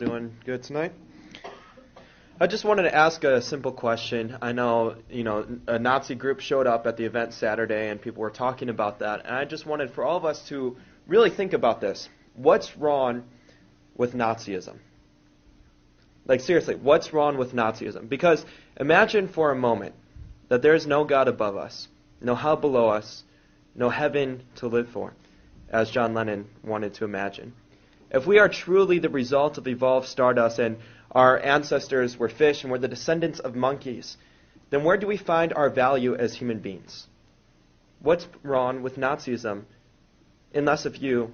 Doing good tonight? I just wanted to ask a simple question. I know, a Nazi group showed up at the event Saturday and people were talking about that. And I just wanted for all of us to really think about this. What's wrong with Nazism? Like seriously, what's wrong with Nazism? Because imagine for a moment that there is no God above us, no hell below us, no heaven to live for, as John Lennon wanted to imagine. If we are truly the result of evolved stardust and our ancestors were fish and we're the descendants of monkeys, then where do we find our value as human beings? What's wrong with Nazism unless if you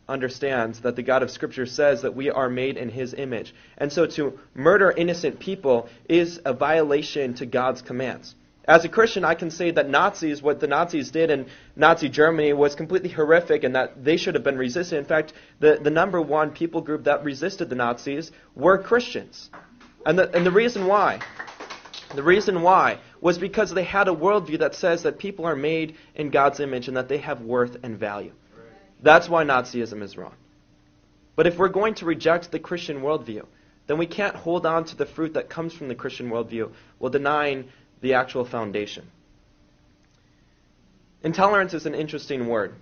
understands that the God of Scripture says that we are made in His image? And so to murder innocent people is a violation to God's commands. As a Christian, I can say that what the Nazis did in Nazi Germany was completely horrific and that they should have been resisted. In fact, the number one people group that resisted the Nazis were Christians. And the reason why was because they had a worldview that says that people are made in God's image and that they have worth and value. That's why Nazism is wrong. But if we're going to reject the Christian worldview, then we can't hold on to the fruit that comes from the Christian worldview while denying the actual foundation. Intolerance is an interesting word.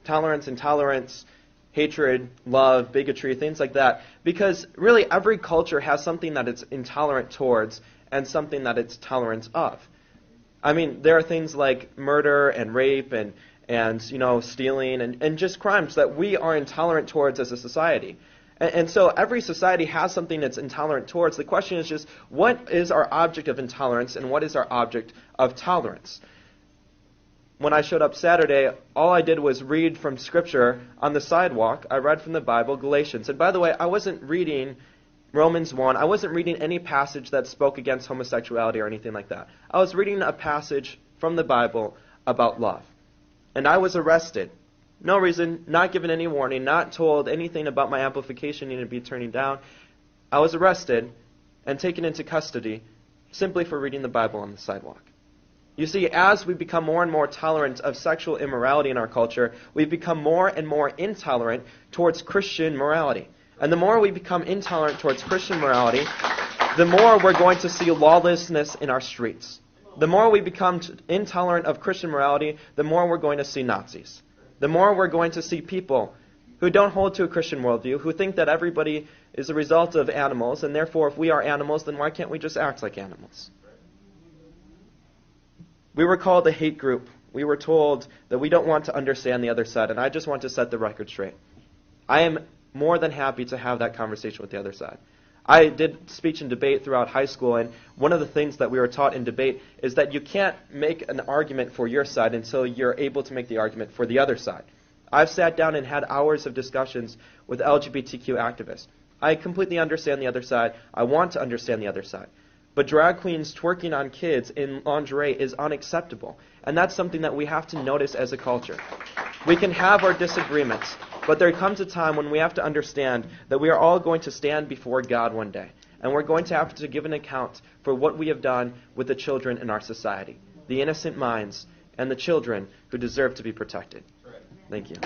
Tolerance, intolerance, hatred, love, bigotry, things like that. Because really every culture has something that it's intolerant towards and something that it's tolerant of. I mean, there are things like murder and rape and stealing and just crimes that we are intolerant towards as a society. And so every society has something that's intolerant towards. The question is just, what is our object of intolerance and what is our object of tolerance? When I showed up Saturday, all I did was read from Scripture on the sidewalk. I read from the Bible, Galatians. And by the way, I wasn't reading Romans 1. I wasn't reading any passage that spoke against homosexuality or anything like that. I was reading a passage from the Bible about love. And I was arrested. No reason, not given any warning, not told anything about my amplification needing to be turning down. I was arrested and taken into custody simply for reading the Bible on the sidewalk. You see, as we become more and more tolerant of sexual immorality in our culture, we become more and more intolerant towards Christian morality. And the more we become intolerant towards Christian morality, the more we're going to see lawlessness in our streets. The more we become intolerant of Christian morality, the more we're going to see Nazis. The more we're going to see people who don't hold to a Christian worldview, who think that everybody is a result of animals, and therefore if we are animals, then why can't we just act like animals? We were called a hate group. We were told that we don't want to understand the other side, and I just want to set the record straight. I am more than happy to have that conversation with the other side. I did speech and debate throughout high school, and one of the things that we were taught in debate is that you can't make an argument for your side until you're able to make the argument for the other side. I've sat down and had hours of discussions with LGBTQ activists. I completely understand the other side. I want to understand the other side. But drag queens twerking on kids in lingerie is unacceptable, and that's something that we have to notice as a culture. We can have our disagreements, but there comes a time when we have to understand that we are all going to stand before God one day. And we're going to have to give an account for what we have done with the children in our society. The innocent minds and the children who deserve to be protected. Thank you.